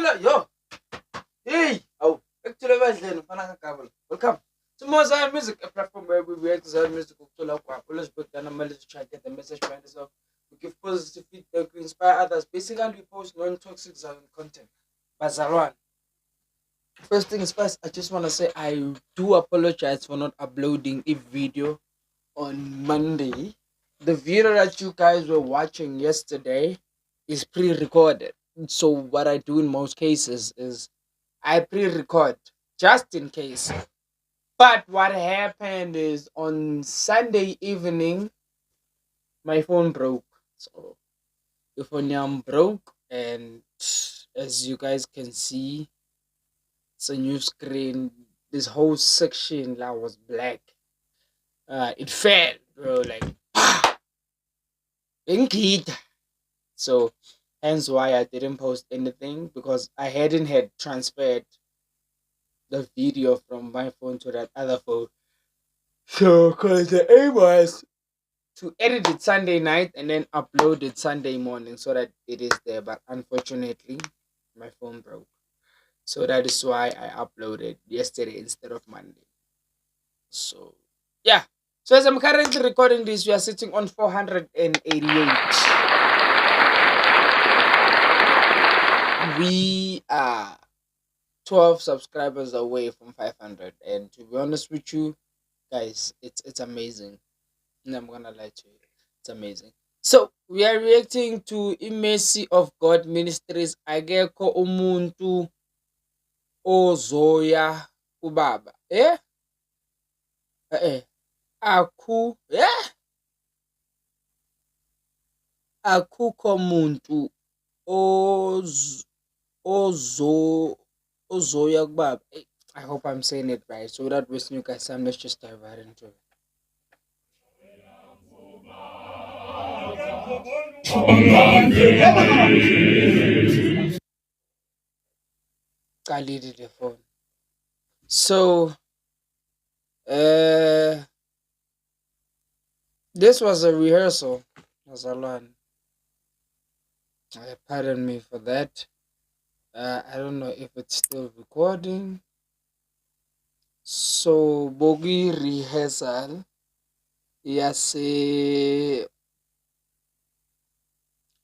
Yo, hey, oh, actually, welcome to Mozart Music, a platform where we react to Zion music. Always break down and to try to get the message behind us. We give positive feedback, we inspire others. Basically, we post non-toxic Zion content. Bazarwan. First things first, I just want to say I do apologize for not uploading a video on Monday. The video that you guys were watching yesterday is pre-recorded. So what I do in most cases is I pre-record just in case. But what happened is on Sunday evening my phone broke. So the phone broke, and as you guys can see, it's a new screen. This whole section that was black. It fell, bro, like Indeed. So hence why I didn't post anything, because I hadn't had transferred the video from my phone to that other phone. So because the aim was to edit it Sunday night and then upload it Sunday morning so that it is there. But unfortunately, my phone broke. So that is why I uploaded yesterday instead of Monday. So yeah. So as I'm currently recording this, we are sitting on 488. We are 12 subscribers away from 500, and to be honest with you guys, it's amazing. And I'm gonna lie to you, it's amazing. So we are reacting to Mercy of God Ministries. Akekho umuntu ozoya kubaba. Aku akukho muntu ozoya kubaba. I hope I'm saying it right. So without wasting you guys time, let's just dive right into it. I needed the phone. So this was a rehearsal. As I learned. Pardon me for that. I don't know if it's still recording. So bogi rehearsal yase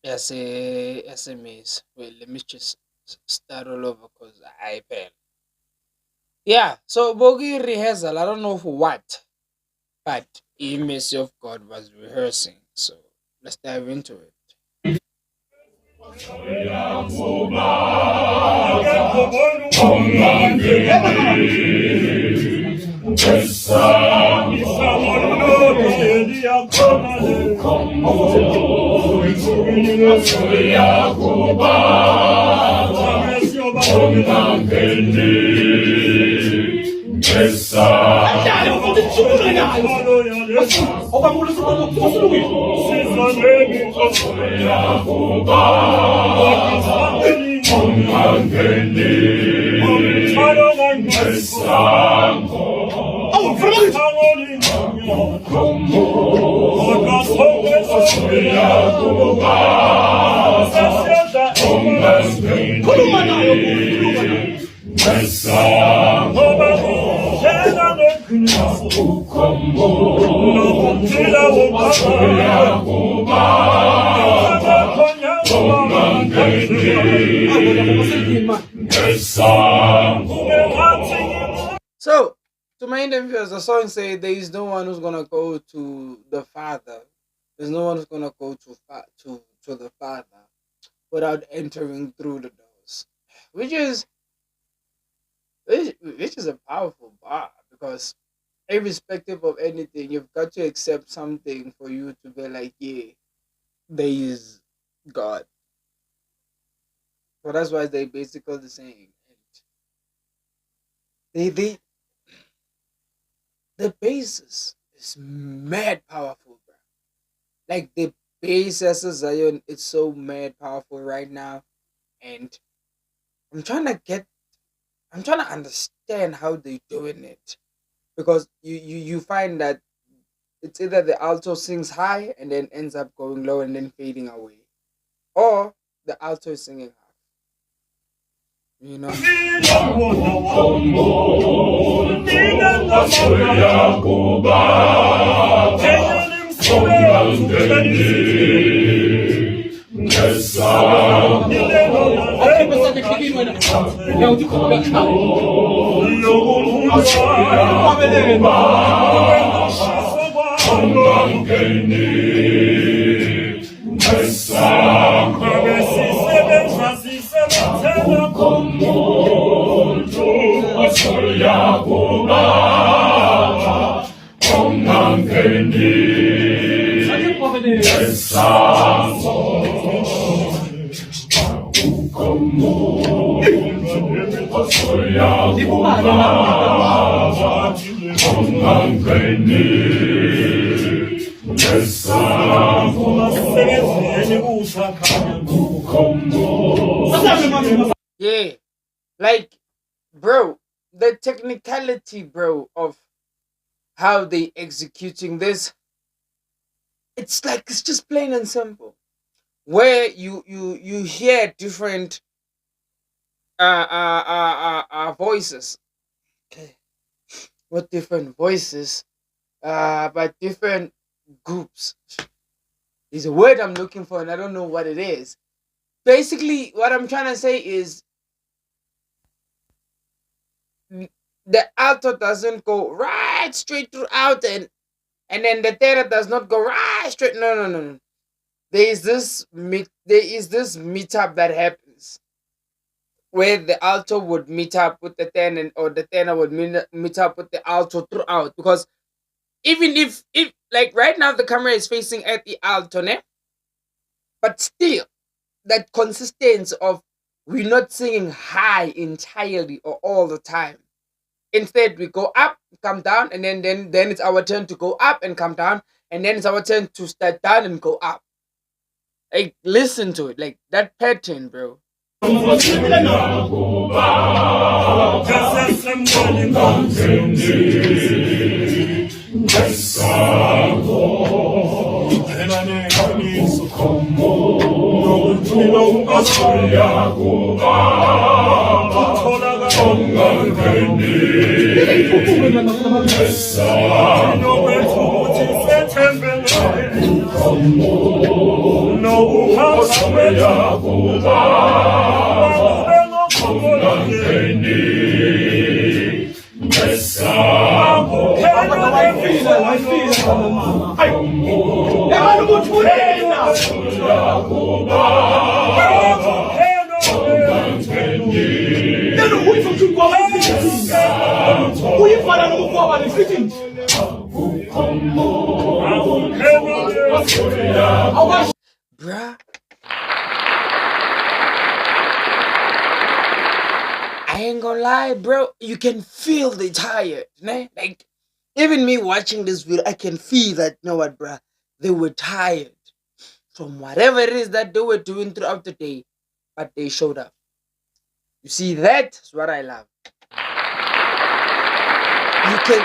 SMS. Wait, let me just start all over because I failed. Yeah, so bogi rehearsal. I don't know for what, but Mercy of God was rehearsing. So let's dive into it. So, to my Indian viewers, the song say there is no one who's gonna go to the Father. There's no one who's gonna go to the Father without entering through the doors, which is a powerful bar, because irrespective of anything, you've got to accept something for you to be like, yeah, there is God. So that's why they basically the same. They the basis is mad powerful, bro. Like the basis of Zion, it's so mad powerful right now, and I'm trying to understand how they're doing it, because you find that it's either the alto sings high and then ends up going low and then fading away, or the alto is singing high. You know. Yeah, like, bro, the technicality, bro, of how they executing this, it's like it's just plain and simple. Where you hear different voices. Okay. What different voices? But different groups. Is a word I'm looking for, and I don't know what it is. Basically, what I'm trying to say is the alto doesn't go right straight throughout, and then the tenor does not go right straight. No, no, no, no. There is this meetup that happens where the alto would meet up with the tenor, or the tenor would meet up with the alto throughout. Because even if like right now the camera is facing at the alto, ne? But still that consistency of we're not singing high entirely or all the time. Instead, we go up, come down, and then it's our turn to go up and come down, and then it's our turn to start down and go up. Like, listen to it, like that pattern, bro. Bruh, I ain't gonna lie, bro. You can feel they tired, né? Like, even me watching this video, I can feel that, you know what, bruh? They were tired from whatever it is that they were doing throughout the day, but they showed up. You see, that's what I love. You can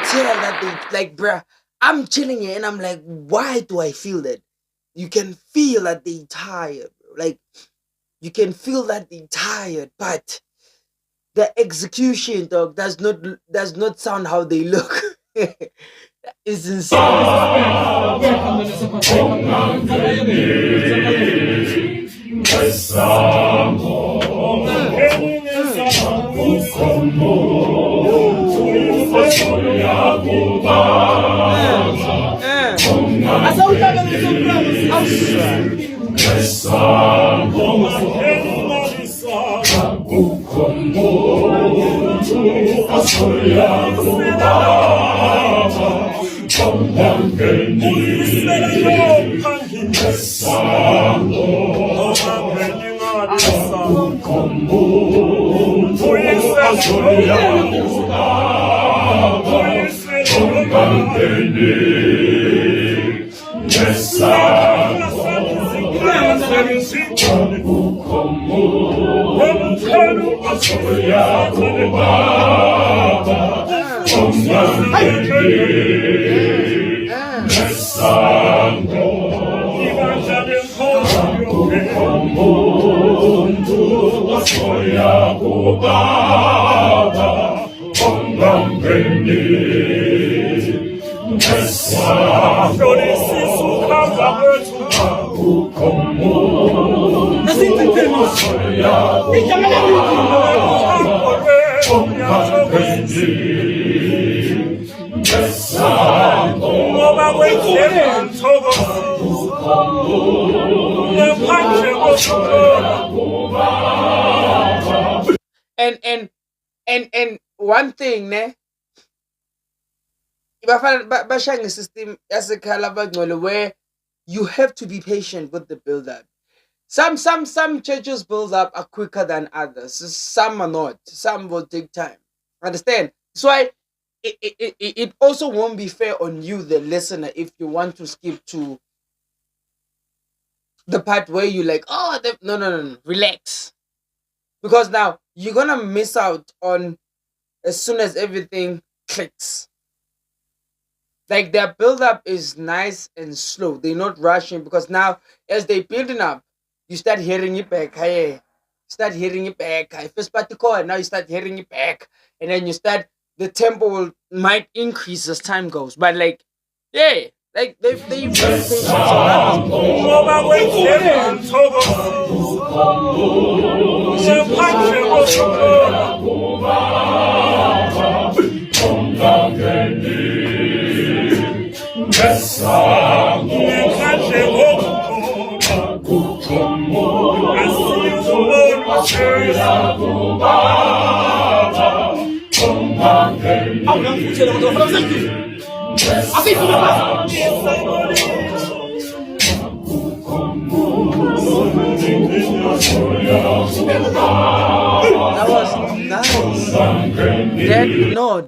tell that they, like, bruh, I'm chilling here and I'm like, why do I feel that? You can feel that they tired, bro. Like, you can feel that they tired, but the execution, dog, does not sound how they look. It's insane. 소야고 바바 건강되니 뱃사 별이 시숙하고 주하고 건모 소야고 바바 건강되니 뱃사 공모하고 있는 저거 건모 판채고 소야고 And one thing, ne, bashang system yasekhala bangcwele where you have to be patient with the build up. Some churches build up are quicker than others. Some are not. Some will take time. Understand? That's why it also won't be fair on you, the listener, if you want to skip to the part where you like, oh, no, relax. Because now you're gonna miss out on as soon as everything clicks. Like their build up is nice and slow. They're not rushing because now as they building up, you start hearing it back. Hey, start hearing it back. First part to call, and now you start hearing it back, and then you start the tempo might increase as time goes. But like, yeah, like they very patient.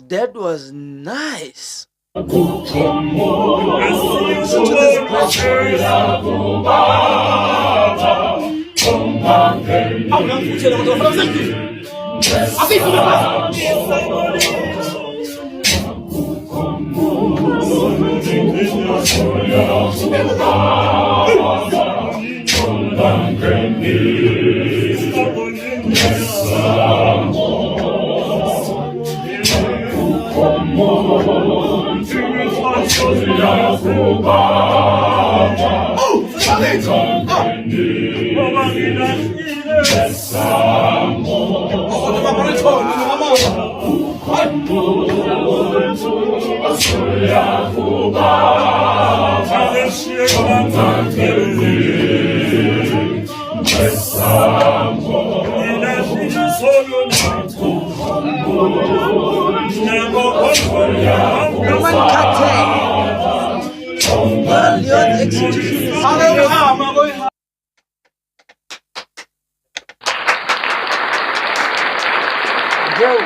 That was nice. That was nice. Bro,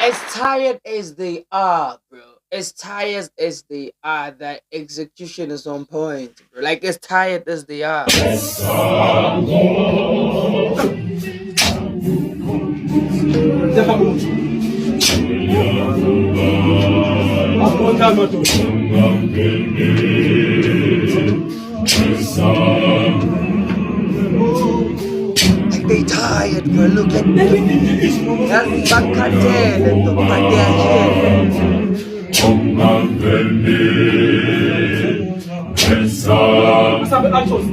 as tired as they are, as tired as they are, the execution is on point, bro. Like as tired as they are. Like they tired, bro. Look at them. That's Bakate, the Man, that was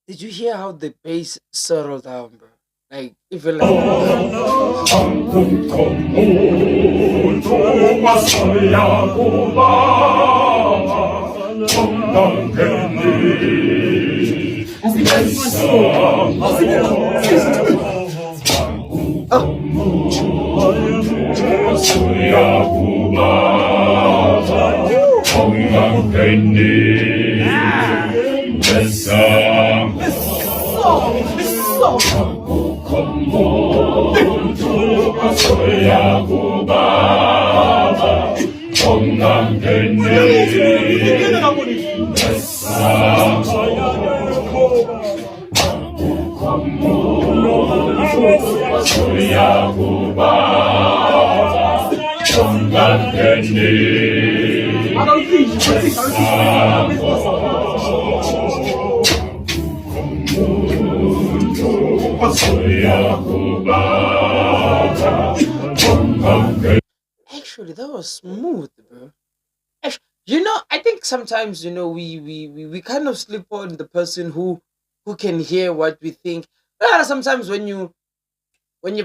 Did you hear how the bass settled down, bro? Like, if you like, actually, that was smooth, bro. I think sometimes we kind of slip on the person who can hear what we think. Sometimes when you're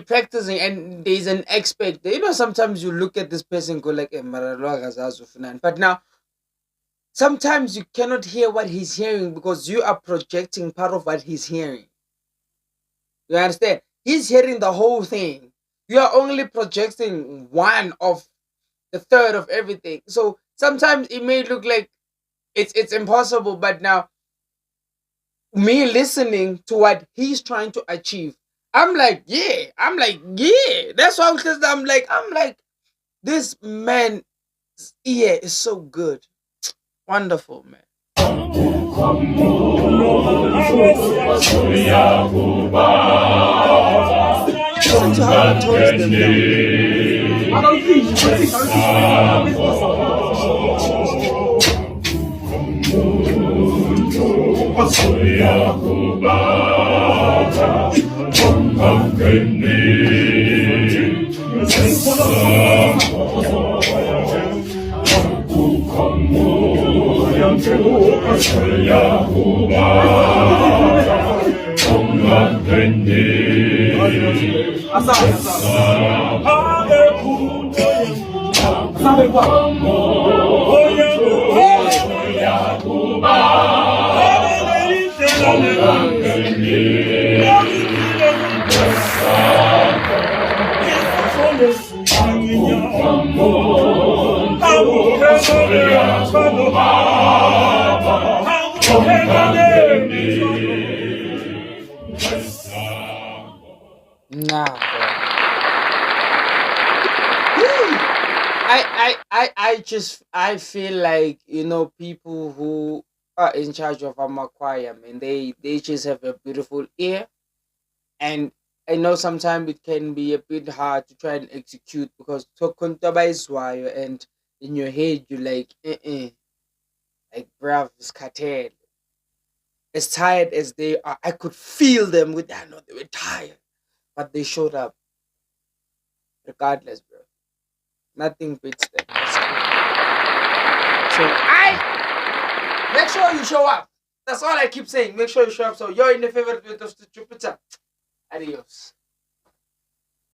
practicing and there's an expert, sometimes you look at this person and go like, mara lo akazazi ufunani." But now sometimes you cannot hear what he's hearing because you are projecting part of what he's hearing. You understand? He's hearing the whole thing. You are only projecting one of the third of everything. So sometimes it may look like it's impossible, but now me listening to what he's trying to achieve, I'm like, yeah. That's why I'm like, this man's ear is so good. Wonderful, man. Listen to how he tones them Nah, bro. I feel like people who are in charge of a choir, man, they just have a beautiful ear, and I know sometimes it can be a bit hard to try and execute because Tokontaba is wire, and in your head you like bruv, it's cartel. As tired as they are, I could feel them with that. No, they were tired, but they showed up regardless, bro. Nothing beats them. So I make sure you show up. That's all I keep saying. Make sure you show up. So you're in the favorite with of the Jupiter. Adios.